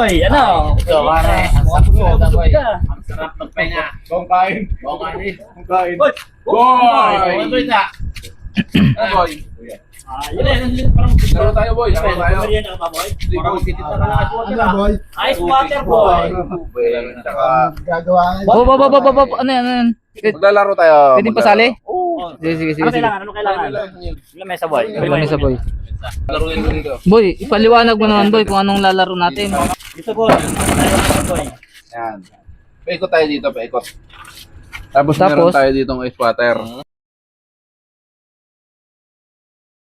boy. Ano? Ito, pare. Ang sarap magpahinga. Bong kain. Bong kain. Bong kain. Boy! Boy! Boy na. Boy. Yun eh. Parang Laro tayo, boy. Laro tayo. merienda ka ba, boy? Parang boy. titit na lang ice water. Ano, boy? Ice water, boy. Tsaka, Gagawa nga. Ano yan? maglalaro tayo. Pwede pasali? Oo. Sige. Ano kailangan? Ano kailangan? Lamesa, boy. Lamesa, boy. Laruin ko dito. Boy, ipaliwanag mo naman, boy, kung anong lalaro natin. Dito, boy. Boy. Yan. Paikot tayo dito, paikot. Tapos meron tayo ditong ice water.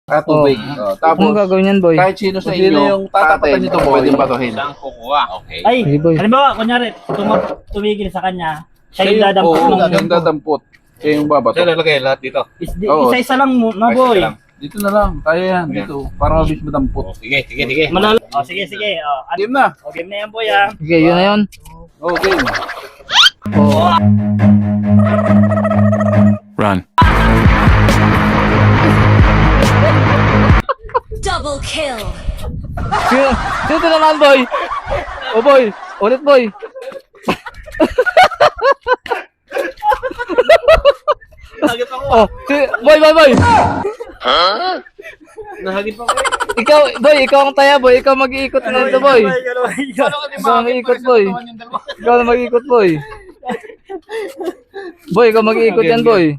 Tubig. Tapos, Anong gagawin yan, boy? kahit sino sa Kung sino inyo, yung tatapatan nito, pwedeng batuhin. Saan kukuha? Okay. Ay, Sige, boy. halimbawa, kunyari, tumigil sa kanya, siya yung dadampot Oo, ng siya yung dadampot. Siya yung babato. Saan lalagay lahat dito? Oo. Isa-isa lang muna, boy. Dito na lang. Kaya yan. Dito. Para mabilis madampot. Sige. Sige. Game na. Game na yan, boy, ah. Sige, yun na yun. Okay. Oh. Run. Double kill. Sino ito naman, boy? Oh, boy. Ulit, boy. Nahagip ako. Oh, boy. Nahagip ako. Ikaw ang taya, boy. Ikaw mag-iikot na ito, boy. Ikaw mag-iikot, boy. Ikaw na mag-iikot, boy. Boy, ikaw mag-iikot yan, boy.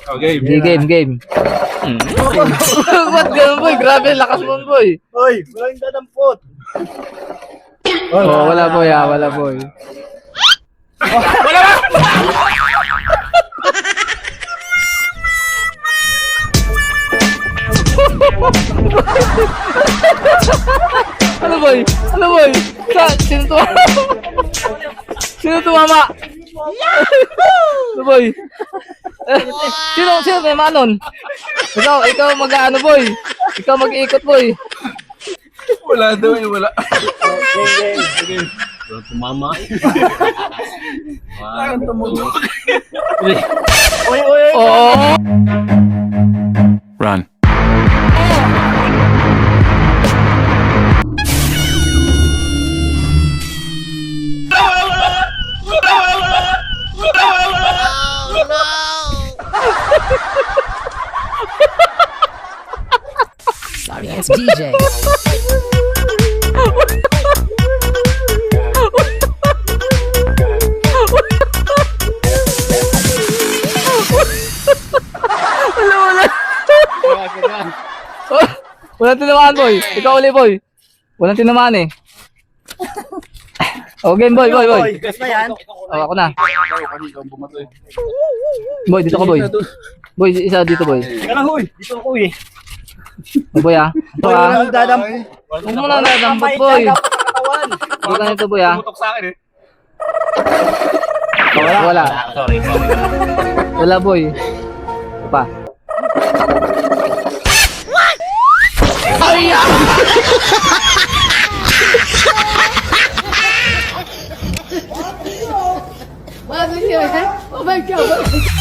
Okay. Game. Ba't ganun, boy? Grabe, lakas mo, boy. Boy, walang dadampot. Oh, wala, boy, wala, boy. Ano, boy? Sino tumama? Sino tumama? Ano, boy? Sino may manon? Ikaw mag-ano, boy? Ikaw mag-iikot, boy. Wala daw eh. Wala. Tumama. Parang tumulong. Oy. Oo. Run. Sorry, it's DJ. Walang tinamaan, boy. Ikaw uli, boy. Walang tinamaan eh. Oh, game, boy. Gas na yan. Oh, ako na. Kasi ikaw bumato eh. Boy, dito ka, boy. Boy, isa dito, boy. Teka lang, huy. Dito ako, eh. Oh, boy, ah. Ito, Boy, ah. walang dadampot. Huwag mo na nadampot, boy. Huwag ka nito, boy, ah. Putok sa akin eh. Wala. Sorry. Wala, boy. Ito pa. Oh my god.